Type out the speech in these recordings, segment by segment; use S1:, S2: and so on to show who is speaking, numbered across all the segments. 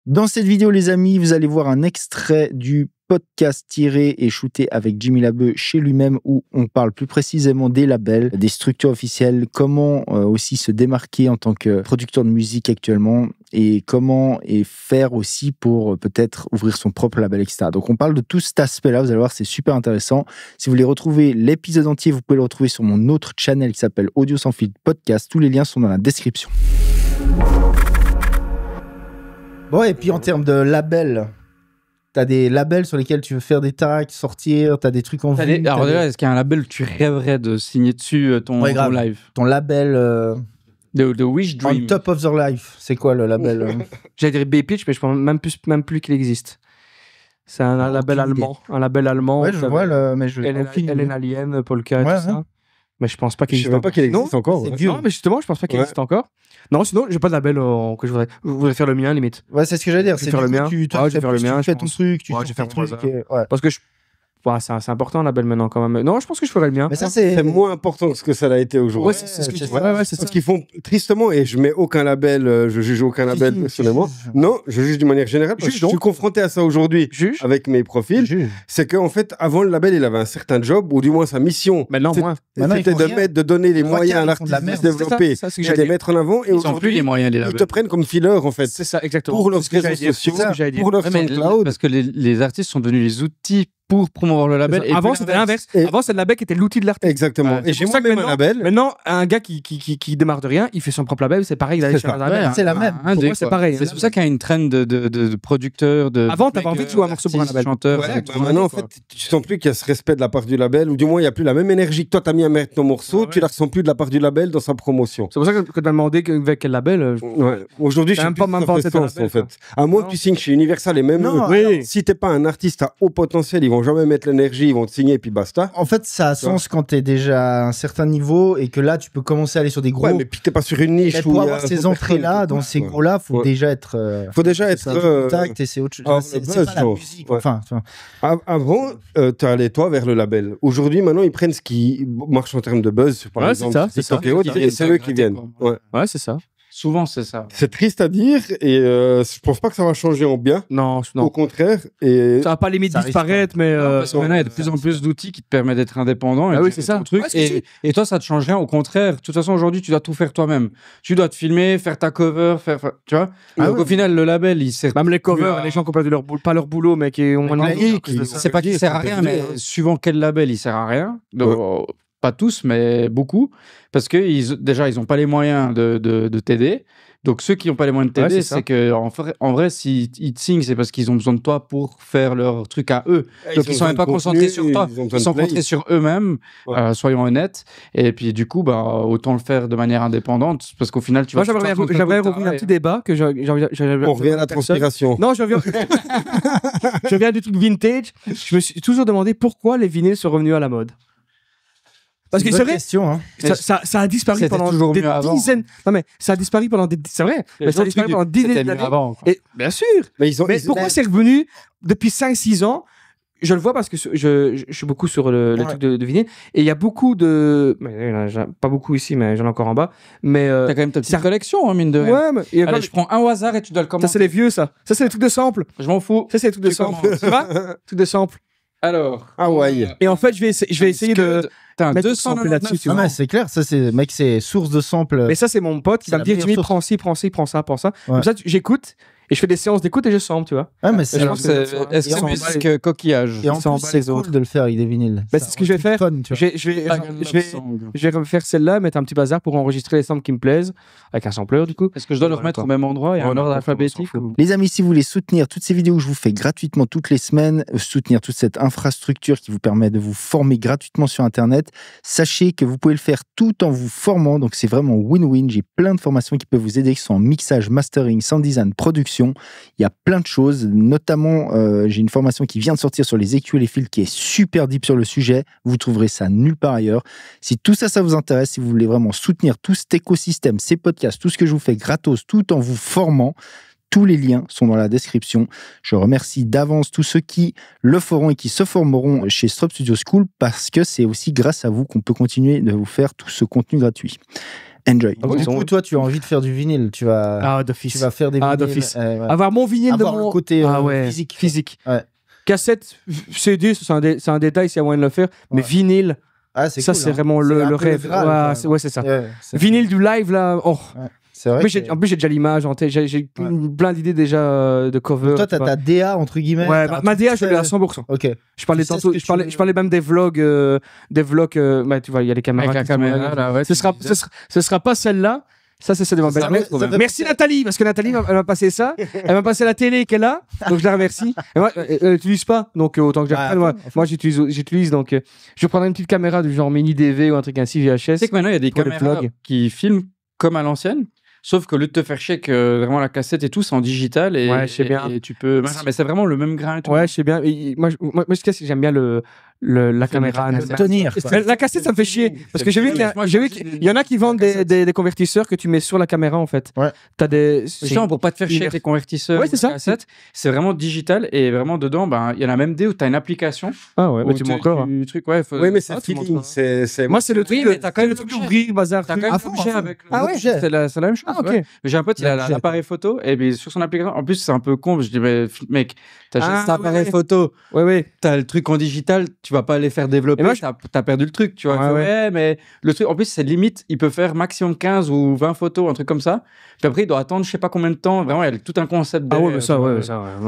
S1: Dans cette vidéo, les amis, vous allez voir un extrait du podcast tiré et shooté avec Jimmy Labeu chez lui-même où on parle plus précisément des labels, des structures officielles, comment aussi se démarquer en tant que producteur de musique actuellement et comment faire aussi pour peut-être ouvrir son propre label, etc. Donc on parle de tout cet aspect-là, vous allez voir, c'est super intéressant. Si vous voulez retrouver l'épisode entier, vous pouvez le retrouver sur mon autre channel qui s'appelle Audio Sans Filtre Podcast. Tous les liens sont dans la description. Bon, et puis en termes de labels, t'as des labels sur lesquels tu veux faire des tracks, sortir, t'as des trucs en vue.
S2: Alors déjà, est-ce qu'il y a un label où tu rêverais de signer dessus ton live?
S1: Ton label
S2: The Wish Dream.
S1: On Top of the Life, c'est quoi le label
S3: J'allais dire B-Pitch, mais je pense même plus qu'il existe. C'est un label allemand. Un label allemand.
S1: Ouais, je vois, mais je...
S3: Hélène Alien, Polka, tout ça. Mais je pense pas qu'il existe.
S4: Je sais même pas qu'il existe encore.
S1: C'est vieux.
S3: Non, mais justement, je pense pas qu'il existe encore. Non, sinon, j'ai pas de label que je voudrais faire le mien, limite.
S1: Ouais, c'est ce que j'allais dire.
S3: Je vais faire le mien.
S1: Tu fais ton truc, tu
S3: fais ton
S1: truc.
S3: Parce que c'est important, un label, maintenant, quand même. Non, je pense que je ferais le mien.
S1: Mais ça, c'est
S4: moins important que ce que ça l'a été aujourd'hui.
S3: Ouais, c'est ce que
S4: c'est ça. Parce qu'ils font tristement, et je mets aucun label, je juge aucun label personnellement. Non, je juge d'une manière générale. Parce que je suis confronté à ça aujourd'hui avec mes profils. C'est qu'en fait, avant, le label, il avait un certain job, ou du moins sa mission.
S3: Maintenant, moins.
S4: C'était de donner les moyens à l'artiste de se développer et de les mettre en avant. Et aujourd'hui, ils te prennent comme filler, en fait.
S3: C'est ça, exactement.
S4: Pour leurs réseaux sociaux, pour leur SoundCloud.
S2: Parce que les artistes sont devenus les outils pour promouvoir le label. Et
S3: avant, c'était l'inverse. Avant, c'est le label qui était l'outil de l'artiste.
S4: Exactement. Et j'ai moi-même un label.
S3: Maintenant, un gars qui démarre de rien, il fait son propre label, c'est pareil, il allait chercher un label.
S1: C'est la même.
S3: Pour moi, c'est pareil.
S2: C'est pour ça qu'il y a une trend de producteurs.
S3: Avant, t'avais envie de jouer un morceau pour un label.
S2: Chanteurs.
S4: Maintenant, en fait, tu sens plus qu'il y a ce respect de la part du label, ou du moins, il n'y a plus la même énergie que toi, t'as mis à mettre ton morceau, tu la ressens plus de la part du label dans sa promotion.
S3: C'est pour ça que tu m'as demandé avec quel label.
S4: Aujourd'hui, je suis pas même pas en fait. À moins que tu signes chez Universal et même si t'es pas un artiste à haut potentiel, ils vont jamais mettre l'énergie, ils vont te signer et puis basta.
S1: En fait, ça a sens quand t'es déjà à un certain niveau et que là, tu peux commencer à aller sur des gros.
S4: Ouais, mais puis t'es pas sur une niche.
S1: Mais pour avoir ces entrées-là, dans ces gros-là, faut déjà être.
S4: Faut déjà être.
S1: Contact et c'est autre chose. C'est pas la musique. Enfin.
S4: Avant, t'allais toi vers le label. Aujourd'hui, maintenant, ils prennent ce qui marche en termes de buzz. Par exemple, TikTok et autres, et c'est eux qui viennent.
S3: Ouais, c'est ça.
S2: Souvent, c'est ça.
S4: C'est triste à dire et je pense pas que ça va changer en bien.
S3: Non.
S4: Au contraire. Et
S3: ça va pas limite disparaître, mais.
S2: Parce que maintenant, il y a de plus en plus d'outils qui te permettent d'être indépendant.
S3: Ah oui, c'est ça.
S2: Truc. Et toi, ça te change rien. Au contraire, de toute façon, aujourd'hui, tu dois tout faire toi-même. Tu dois te filmer, faire ta cover, tu vois. Donc au final, le label, il sert.
S3: Même les covers, les gens qui ont perdu pas leur boulot, mais qui ont
S2: c'est pas qu'il sert à rien, mais suivant quel label, il sert à rien. Pas tous, mais beaucoup, parce que déjà, ils n'ont pas les moyens de t'aider. Donc, ceux qui n'ont pas les moyens de t'aider, c'est qu'en vrai, s'ils te signent, c'est parce qu'ils ont besoin de toi pour faire leur truc à eux. Donc, ils ne sont même pas concentrés sur toi. Ils sont concentrés sur eux-mêmes, soyons honnêtes. Et puis, du coup, autant le faire de manière indépendante, parce qu'au final, tu vas...
S3: Moi, j'aimerais revenir à un petit débat que
S4: on revient à la transpiration.
S3: Non, je reviens du truc vintage. Je me suis toujours demandé pourquoi les vinyles sont revenus à la mode. Parce que c'est vrai, ça a disparu pendant des dizaines. Non mais ça a disparu pendant des. C'est vrai. Mais ça a disparu pendant des dizaines d'années. Et bien sûr. Mais pourquoi c'est revenu depuis 5-6 ans? Je le vois parce que je suis beaucoup sur le truc de vinyle et il y a beaucoup de. Pas beaucoup ici, mais j'en ai encore en bas. Mais
S2: t'as quand même ta petite collection, hein, mine de rien.
S3: Ouais, mais
S2: allez, je prends un au hasard et tu dois le commenter.
S3: Ça c'est les vieux, ça. Ça c'est les trucs de sample.
S2: Je m'en fous.
S3: Ça c'est les trucs de sample. Tu vois? Trucs de sample.
S2: Alors.
S4: Ah ouais.
S3: Et en fait, je vais essayer de.
S2: T'as un 200 là-dessus, tu vois.
S1: C'est clair, ça c'est, mec, c'est source de samples.
S3: Mais ça, c'est mon pote qui va me dire, Jimmy, prends ci, prends ça. Comme ça, j'écoute. Et je fais des séances d'écoute et je sample, tu vois.
S1: Ouais, mais c'est
S2: que coquillage.
S1: Et en plus, c'est cool de le faire avec des vinyles.
S3: Bah, c'est ce que je vais faire. Je vais refaire celle-là, mettre un petit bazar pour enregistrer les samples qui me plaisent, avec un sampleur du coup.
S2: Est-ce que je dois le remettre au même endroit et en ordre alphabétique?
S1: Les amis, si vous voulez soutenir toutes ces vidéos que je vous fais gratuitement toutes les semaines, soutenir toute cette infrastructure qui vous permet de vous former gratuitement sur Internet, sachez que vous pouvez le faire tout en vous formant. Donc c'est vraiment win-win. J'ai plein de formations qui peuvent vous aider, qui sont en mixage, mastering, sound design, production. Il y a plein de choses, notamment j'ai une formation qui vient de sortir sur les EQ et les fils qui est super deep sur le sujet. Vous trouverez ça nulle part ailleurs. Si tout ça, ça vous intéresse, si vous voulez vraiment soutenir tout cet écosystème, ces podcasts, tout ce que je vous fais gratos, tout en vous formant, tous les liens sont dans la description. Je remercie d'avance tous ceux qui le feront et qui se formeront chez Strop Studio School parce que c'est aussi grâce à vous qu'on peut continuer de vous faire tout ce contenu gratuit. Enjoy. Donc, du coup, toi, tu as envie de faire du vinyle. Tu vas faire des vinyles.
S3: D'office. Avoir mon vinyle de mon...
S1: côté
S3: physique. Ouais. Cassette, CD, c'est un détail s'il y a moyen de le faire. Mais vinyle,
S1: c'est
S3: ça,
S1: cool,
S3: c'est vraiment le rêve. C'est ça. Vinyle du live, là...
S1: C'est vrai.
S3: En plus, j'ai déjà l'image, j'ai plein d'idées déjà de cover.
S1: Toi, t'as ta DA, entre guillemets.
S3: Ouais, ma DA, je l'ai à 100%.
S1: Ok.
S3: Je parlais même des vlogs. Tu vois, il y a les caméras.
S2: Avec la caméra, là, ouais.
S3: Ce sera pas celle-là. Ça, c'est celle de ma belle. Merci Nathalie, parce que Nathalie, elle m'a passé ça. Elle m'a passé la télé qu'elle a, donc je la remercie. Et moi, elle n'utilise pas, donc autant que j'apprenne. Moi, j'utilise, donc je prendrai une petite caméra du genre mini DV ou un truc ainsi, VHS.
S2: Tu sais que maintenant, il y a des caméras qui filment comme à l'ancienne. Sauf que au lieu de te faire chier que vraiment la cassette et tout, c'est en digital et,
S3: je sais bien.
S2: Et tu peux. Mais c'est vraiment le même grain et tout.
S3: Ouais, je sais bien. Moi, j'aime bien la caméra.
S1: Tenir.
S3: La cassette, ça me fait chier. Parce que j'ai vu qu'il y en a qui vendent des convertisseurs que tu mets sur la caméra, en fait.
S1: Ouais.
S3: T'as des.
S2: Justement, pour pas te faire chier avec les convertisseurs.
S3: Ouais, c'est ça.
S2: Cassette, c'est vraiment digital et vraiment dedans, il y en a même des où t'as une application.
S3: Ah ouais, mais tu montres.
S4: Oui, mais c'est feeling.
S3: Moi, c'est le truc. T'as quand même le truc d'ouvrir, bazar.
S2: T'as quand même touché avec.
S3: Ah ouais.
S2: C'est la même chose.
S3: Ah, ok.
S2: J'ai un pote, il a l'appareil photo et puis sur son application, en plus c'est un peu con, je dis mais mec, t'as juste un appareil photo, t'as le truc en digital, tu vas pas les faire développer, t'as perdu le truc, tu vois. Mais le truc, en plus c'est limite, il peut faire maximum 15 ou 20 photos, un truc comme ça, puis après il doit attendre je sais pas combien de temps, vraiment il y a tout un concept.
S3: Ah ouais, mais ça,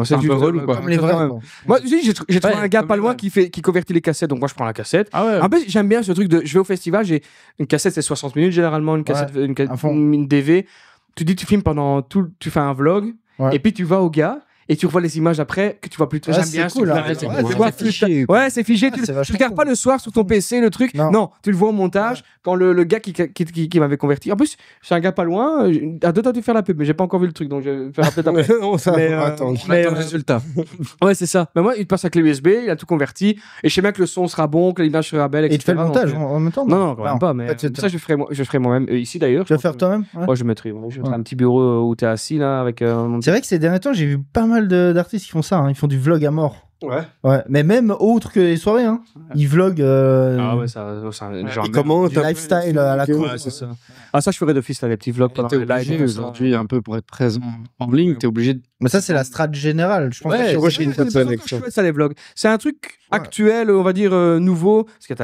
S2: c'est un peu relou quoi.
S1: Comme les vrais.
S3: Moi j'ai trouvé un gars pas loin qui convertit les cassettes, donc moi je prends la cassette. En plus j'aime bien ce truc de, je vais au festival, j'ai une cassette c'est 60 minutes généralement, une cassette, une DV. Tu filmes pendant tu fais un vlog et puis tu vas au gars et tu revois les images après que tu vois plus. J'aime bien.
S1: C'est cool.
S3: C'est fiché. Ouais, c'est figé. Tu regardes pas le soir sur ton PC le truc. Non, tu le vois au montage quand le gars qui m'avait converti. En plus, c'est un gars pas loin. À 2 temps de faire la pub, mais j'ai pas encore vu le truc, donc je vais faire peut-être après.
S2: On attend le résultat.
S3: Ouais, c'est ça. Mais moi, il te passe la clé USB, il a tout converti et je sais bien que le son sera bon, que l'image sera belle.
S1: Et tu fais le montage en même temps?
S3: Non, quand même pas. Mais ça, je ferai moi-même. Ici d'ailleurs.
S1: Tu vas faire toi-même?
S3: Ouais, je mettrai un petit bureau où t'es assis là avec.
S1: C'est vrai que ces derniers temps, j'ai vu pas mal d'artistes qui font ça. Ils font du vlog à mort. Ouais. Mais même autre que les soirées, ils vloguent.
S3: Ah ouais, ça genre.
S1: Comment du lifestyle à la cour.
S3: C'est ça. Ah, ça, je ferais d'office, là, les petits vlogs pendant les lives.
S2: Aujourd'hui, un peu pour être présent en ligne, t'es obligé de.
S1: Mais ça, c'est la strat générale. Je pense que c'est une
S3: personne. Ça, les vlogs. C'est un truc actuel, on va dire nouveau. Parce que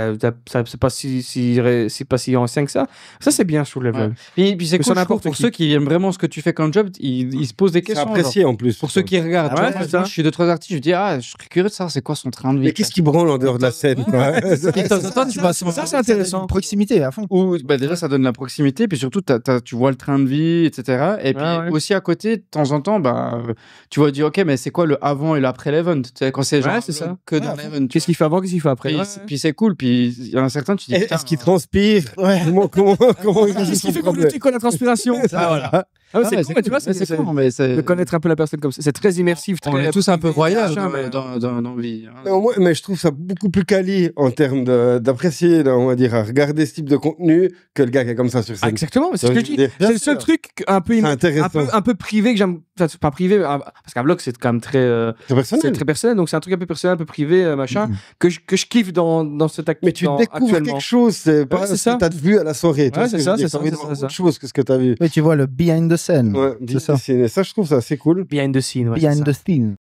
S3: c'est pas si ancien que ça. Ça, c'est bien sur les vlogs.
S2: Puis c'est cool pour ceux qui aiment vraiment ce que tu fais comme job, ils se posent des questions.
S4: C'est apprécié en plus.
S2: Pour ceux qui regardent. Moi, je suis 2-3 artistes, je dis, je serais curieux de savoir c'est quoi son train de vie.
S4: Mais qu'est-ce qui branle en dehors de la scène?
S3: Ça, c'est intéressant.
S1: Proximité à fond.
S2: Déjà, ça donne la proximité. Puis surtout, tu vois le train de vie, etc. Et puis aussi à côté, de temps en temps, tu vas dire, ok, mais c'est quoi le avant et l'après l'event? Tu sais, quand c'est genre que dans l'event.
S3: Qu'est-ce qu'il fait avant, qu'est-ce qu'il fait après?
S2: Puis c'est cool. Puis il y en a certains, tu dis,
S4: est-ce qu'il transpire? Comment
S3: qu'est-ce qu'il fait comme le truc la transpiration? Voilà. C'est cool, tu vois, c'est cool de connaître un peu la personne comme ça. C'est très immersif.
S2: On est tous un peu royal dans nos vies.
S4: Mais je trouve ça beaucoup plus quali en termes d'apprécier, on va dire, à regarder ce type de contenu que le gars qui est comme ça sur scène.
S3: Exactement, c'est ce que je dis. C'est le seul truc un peu privé que j'aime. Pas privé, parce qu'un vlog, c'est quand même très personnel. Donc c'est un truc un peu personnel, un peu privé, machin, que je kiffe dans cette activité.
S4: Mais tu découvres quelque chose, c'est pas ce que t'as vu à la soirée.
S3: C'est ça.
S4: C'est autre chose que ce que t'as vu.
S1: Mais tu vois le behind the scene.
S4: Ouais, c'est ça. Ça, je trouve ça assez cool.
S3: Behind the scene.
S1: Behind the scene.